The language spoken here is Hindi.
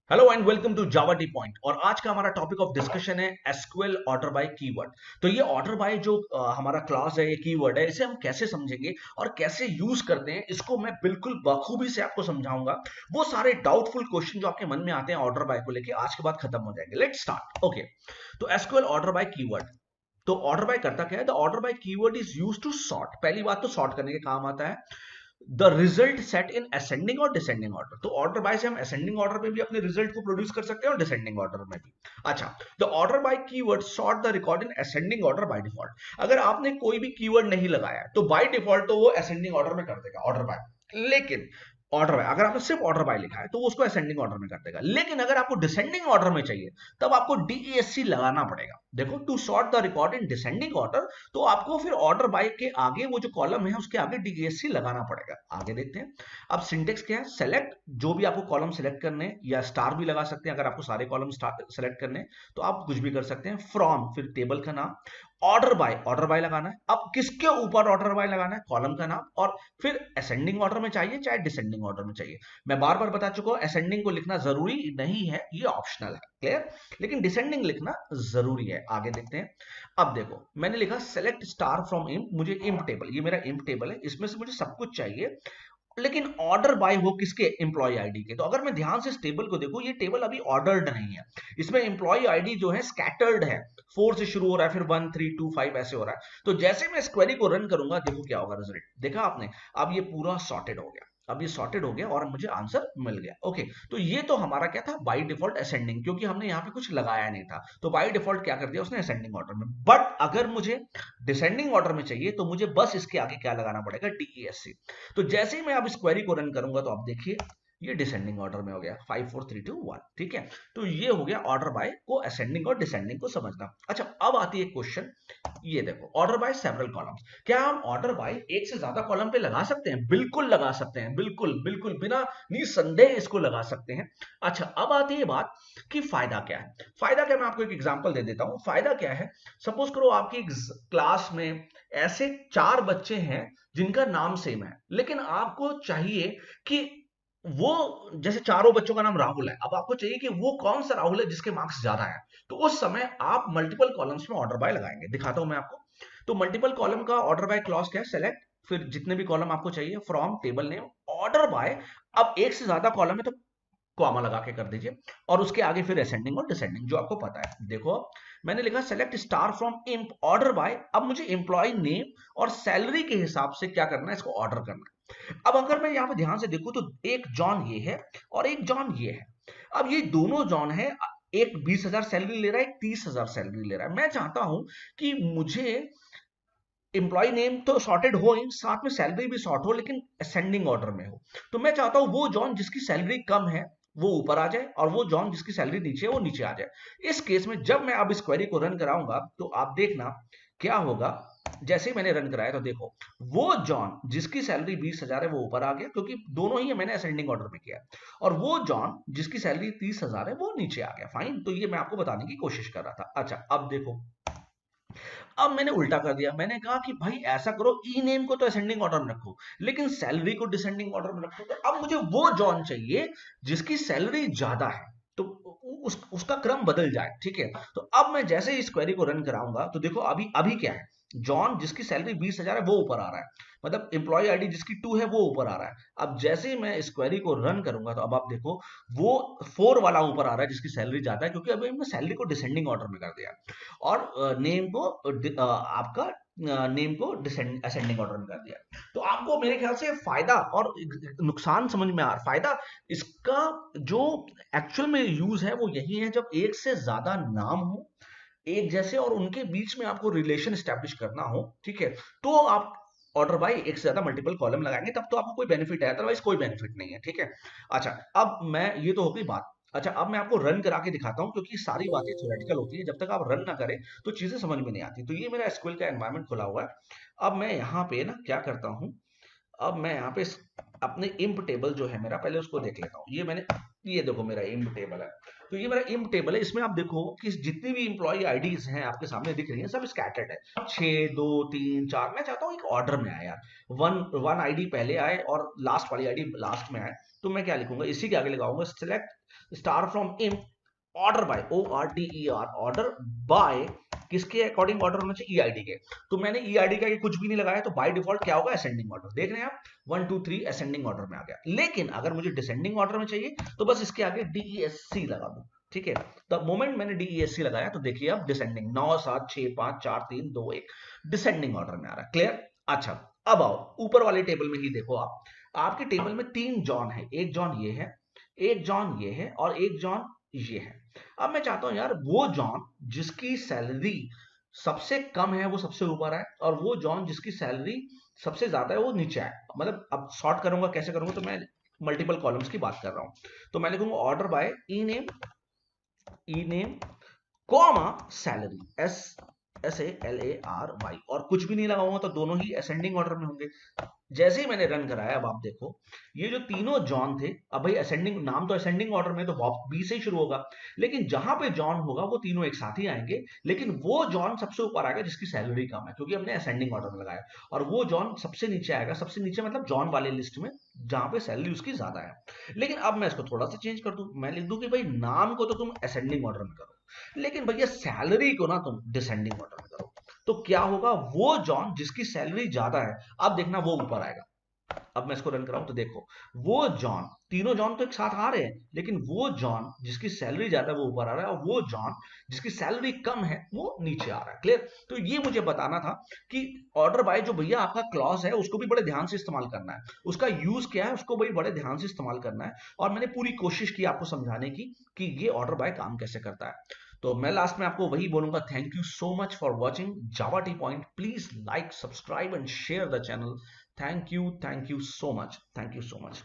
Hello and welcome to Java T point. और आज का हमारा टॉपिक ऑफ डिस्कशन है एसक्यूएल ऑर्डर बाय कीवर्ड। तो ये ऑर्डर बाय जो हमारा क्लॉज है, ये कीवर्ड है, इसे हम कैसे समझेंगे और कैसे यूज करते हैं, इसको मैं बिल्कुल बखूबी से आपको समझाऊंगा। वो सारे डाउटफुल क्वेश्चन जो आपके मन में आते हैं ऑर्डर बाय को लेके, आज के बाद खत्म हो जाएंगे। Let's start. ओके, तो एसक्यूएल ऑर्डर बाय कीवर्ड। तो ऑर्डर बाय करता क्या है? The order by keyword is use to sort. पहली बात तो सॉर्ट करने के काम आता है the result set in ascending और डिसेंडिंग ऑर्डर। तो ऑर्डर बाय से हम असेंडिंग ऑर्डर में भी अपने रिजल्ट को प्रोड्यूस कर सकते हैं और डिसेंडिंग ऑर्डर में भी। अच्छा, the order by keyword sort the record in ascending order by default. अगर आपने कोई भी कीवर्ड नहीं लगाया तो बाय डिफॉल्ट तो वो असेंडिंग ऑर्डर में कर देगा ऑर्डर बाय। लेकिन ऑर्डर बाय, अगर आपने सिर्फ ऑर्डर बाय लिखा है तो वो उसको असेंडिंग ऑर्डर में कर देगा। लेकिन अगर आपको डिसेंडिंग ऑर्डर में चाहिए तब आपको डीईएससी लगाना पड़ेगा। देखो, to sort the record in descending order, तो आपको फिर ऑर्डर बाय के आगे वो जो कॉलम है उसके आगे डीईएससी लगाना पड़ेगा। आगे देखते हैं। अब सिंटेक्स क्या है? सेलेक्ट, जो भी आपको कॉलम सेलेक्ट करने हैं, या स्टार भी लगा सकते हैं अगर आपको सारे कॉलम सेलेक्ट करने हैं तो आप कुछ भी कर सकते हैं। फ्रॉम, फिर टेबल का नाम, ऑर्डर बाय लगाना है। अब किसके ऊपर ऑर्डर बाय लगाना है? कॉलम का नाम। और फिर असेंडिंग ऑर्डर में चाहिए चाहे डिसेंडिंग ऑर्डर में चाहिए। मैं बार बार बता चुका हूं, असेंडिंग को लिखना जरूरी नहीं है, ये ऑप्शनल है, क्लियर। लेकिन डिसेंडिंग लिखना जरूरी है। आगे देखते हैं। अब देखो, मैंने लिखा सेलेक्ट स्टार फ्रॉम इम्प। मुझे इम्प टेबल, ये मेरा इम्प टेबल है, इसमें से मुझे सब कुछ चाहिए, लेकिन ऑर्डर बाय हो किसके? एम्प्लॉय आईडी के। तो अगर मैं ध्यान से इस टेबल को देखूं, ये टेबल अभी ऑर्डर्ड नहीं है। इसमें एम्प्लॉय आईडी जो है स्कैटर्ड है, 4 से शुरू हो रहा है, फिर 1 3 2 5 ऐसे हो रहा है। तो जैसे मैं इस क्वेरी को रन करूंगा, देखो क्या होगा रिजल्ट। देखा आपने? अब ये पूरा सॉर्टेड हो गया। अब ये सॉर्टेड हो गया और मुझे आंसर मिल गया। ओके, तो ये तो हमारा क्या था? बाय डिफॉल्ट असेंडिंग, क्योंकि हमने यहाँ पे कुछ लगाया नहीं था। तो बाय डिफॉल्ट क्या कर दिया उसने? असेंडिंग ऑर्डर में। बट अगर मुझे डिसेंडिंग ऑर्डर में चाहिए तो मुझे बस इसके आगे क्या लगाना पड़ेगा? डीईएससी। तो जैसे ही मैं अब इस क्वेरी को रन करूंगा तो आप देखिए ये डिसेंडिंग ऑर्डर में हो गया, 5 4 3 2 1। ठीक है, तो ये हो गया ऑर्डर बाय को असेंडिंग और डिसेंडिंग को समझना। अच्छा, अब आती है क्वेश्चन। ये देखो, ऑर्डर बाय सेवरल कॉलम्स। क्या हम ऑर्डर बाय एक से ज्यादा कॉलम पे लगा सकते हैं? बिल्कुल लगा सकते हैं, बिल्कुल बिल्कुल बिना निसंदेह इसको लगा सकते हैं। अच्छा, अब आती है बात कि फायदा क्या है। फायदा क्या, मैं आपको एक एग्जांपल दे देता हूं। फायदा क्या है? सपोज करो आपकी क्लास में ऐसे 4 बच्चे हैं जिनका नाम सेम है, लेकिन आपको चाहिए कि वो, जैसे चारों बच्चों का नाम राहुल है, अब आपको चाहिए कि वो कौन सा राहुल है जिसके मार्क्स ज्यादा है। तो उस समय आप मल्टीपल कॉलम्स में ऑर्डर बाय लगाएंगे। दिखाता हूं मैं आपको। तो मल्टीपल कॉलम का ऑर्डर बाय क्लॉज क्या है? सेलेक्ट, फिर जितने भी कॉलम आपको चाहिए, from table name, order by. अब एक से ज्यादा कॉलम है तो कॉमा लगा के कर दीजिए, और उसके आगे फिर असेंडिंग और डिसेंडिंग जो आपको पता है। देखो, मैंने लिखा select star from emp order by. अब मुझे एम्प्लॉय नेम और सैलरी के हिसाब से क्या करना है? इसको ऑर्डर करना है। अब अगर मैं यहां पे ध्यान से देखूं तो एक जॉन ये है और एक जॉन ये है। अब ये दोनों जॉन है, एक 20,000 सैलरी ले रहा है, एक 30,000 सैलरी ले रहा है। मैं चाहता हूं कि मुझे एम्प्लॉय नेम तो सॉर्टेड हो ही, साथ में सैलरी भी सॉर्ट हो, लेकिन असेंडिंग ऑर्डर में हो। तो मैं चाहता हूं वो जॉन जिसकी सैलरी कम है वो ऊपर आ जाए, और वो जॉन जिसकी सैलरी नीचे है वो नीचे आ जाए। इस केस में जब मैं अब इस क्वेरी को रन कराऊंगा तो आप देखना क्या होगा। जैसे ही मैंने रन कराया तो देखो, वो जॉन जिसकी सैलरी 20,000 है वो ऊपर आ गया, क्योंकि दोनों ही मैंने असेंडिंग ऑर्डर में किया। और वो जॉन जिसकी सैलरी 30,000 है वो नीचे आ गया। फाइन, तो ये मैं आपको बताने की कोशिश कर रहा था। अच्छा, अब देखो, अब मैंने उल्टा कर दिया। मैंने कहा कि भाई ऐसा करो, ई नेम को तो असेंडिंग ऑर्डर में रखो, लेकिन सैलरी को डिसेंडिंग ऑर्डर में रखो। तो अब मुझे वो जॉन चाहिए जिसकी सैलरी ज्यादा है, तो उसका क्रम बदल जाए। ठीक है, तो अब मैं जैसे ही इस क्वेरी को रन कराऊंगा तो देखो, अभी अभी क्या है? जॉन जिसकी सैलरी 20,000 है वो ऊपर आ रहा है, मतलब एम्प्लॉय आईडी जिसकी 2 है वो ऊपर आ रहा है। अब जैसे ही मैं इस क्वेरी को रन करूंगा तो अब आप देखो, वो 4 वाला ऊपर आ रहा है जिसकी सैलरी ज्यादा है, क्योंकि अभी मैंने सैलरी को डिसेंडिंग ऑर्डर में कर दिया। और नेम को आपका नेम को असेंडिंग ऑर्डर में कर दिया। तो आपको मेरे ख्याल से फायदा और नुकसान समझ में आ रहा। फायदा इसका जो एक्चुअल में यूज है वो यही है, जब एक से ज्यादा नाम हो एक जैसे और उनके बीच में आपको रिलेशन स्टैब्लिश करना हो, ठीक है, तो आप ऑर्डर बाय एक से ज्यादा मल्टीपल कॉलम लगाएंगे, तब तो आपको कोई बेनिफिट है, अदरवाइज कोई बेनिफिट नहीं है। ठीक है। अच्छा, अब मैं, ये तो हो गई बात। अच्छा, अब मैं आपको रन करा के दिखाता हूं, क्योंकि सारी बातें थ्योरेटिकल होती है, जब तक आप रन ना करें तो चीजें समझ में नहीं आती। तो ये मेरा एसक्यूएल का एनवायरनमेंट खुला हुआ है। अब मैं यहाँ पे ना क्या करता हूँ, अब मैं यहाँ पे अपने इम्प टेबल जो है मेरा, पहले उसको देख लेता हूँ। ये देखो मेरा इम्प टेबल है। तो ये मेरा इम्प टेबल है, इसमें आप देखो कि जितनी भी इंप्लॉय आईडीज हैं आपके सामने दिख रही हैं, सब स्कैटर्ड है, 6 2 3 4। मैं चाहता हूँ एक ऑर्डर में आए यार, वन आईडी पहले आए और लास्ट वाली आईडी लास्ट में आए। तो मैं क्या लिखूंगा, इसी के आगे लगाऊंगा select star from imp order by, ORDER, order by किसके अकॉर्डिंग ऑर्डर होना चाहिए, ईआईडी के। तो मैंने ईआईडी का कुछ भी नहीं लगाया, तो बाय डिफॉल्ट क्या होगा, असेंडिंग ऑर्डर। देख रहे हैं आप 1 2 3 असेंडिंग ऑर्डर में आ गया। लेकिन अगर मुझे डिसेंडिंग ऑर्डर में चाहिए तो बस इसके आगे DESC लगा दूं, ठीक है। द मोमेंट मैंने DESC लगाया तो देखिए अब डिसेंडिंग 9 7 6 5 4 3 2 1 डिसेंडिंग ऑर्डर में आ रहा है। क्लियर? अच्छा, अब आओ ऊपर वाले टेबल में ही देखो आप, आपके टेबल में 3 जॉन है, एक जॉन ये है, एक जॉन ये है और एक जॉन ये है। अब मैं चाहता हूं यार वो जॉन जिसकी सैलरी सबसे कम है वो सबसे ऊपर है, और वो जॉन जिसकी सैलरी सबसे ज्यादा है वो नीचे है। मतलब अब सॉर्ट करूंगा, कैसे करूंगा, तो मैं मल्टीपल कॉलम्स की बात कर रहा हूं। तो मैं लिखूंगा order by E name comma salary, SALARY, और कुछ भी नहीं लगाऊंगा तो दोनों ही असेंडिंग ऑर्डर में होंगे। जैसे ही मैंने रन कराया, अब आप देखो ये जो तीनों जॉन थे, अब भाई असेंडिंग नाम तो असेंडिंग ऑर्डर में, तो बी से ही शुरू होगा, लेकिन जहां पे जॉन होगा वो तीनों एक साथ ही आएंगे। लेकिन वो जॉन सबसे ऊपर आएगा जिसकी सैलरी कम है, क्योंकि हमने असेंडिंग ऑर्डर में लगाया। और वो जॉन सबसे नीचे आएगा, सबसे नीचे मतलब जॉन वाले लिस्ट में जहां पे सैलरी उसकी ज्यादा है। लेकिन अब मैं इसको थोड़ा सा चेंज कर दूं, मैं लिख दूं कि भाई नाम को तो तुम असेंडिंग ऑर्डर में करो, लेकिन भैया सैलरी को ना तुम डिसेंडिंग ऑर्डर में करो। तो क्या होगा, वो जॉन जिसकी सैलरी ज्यादा है, अब देखना वो ऊपर आएगा। अब मैं इसको रन कराऊं तो देखो वो जॉन, तीनों जॉन तो एक साथ आ रहे हैं, लेकिन वो जॉन जिसकी सैलरी ज्यादा है वो ऊपर आ रहा है, और वो जॉन जिसकी सैलरी कम है वो नीचे आ रहा है। क्लियर? तो ये मुझे बताना था कि ऑर्डर बाय जो भैया आपका क्लॉज है उसको भी बड़े ध्यान से इस्तेमाल करना है, उसका यूज क्या है उसको भी बड़े ध्यान से इस्तेमाल करना है। और मैंने पूरी कोशिश की आपको समझाने की कि ये ऑर्डर बाय काम कैसे करता है। तो मैं लास्ट में आपको वही बोलूंगा, thank you so much for watching Java T point. Please like, subscribe and share the channel. Thank you so much. Thank you so much.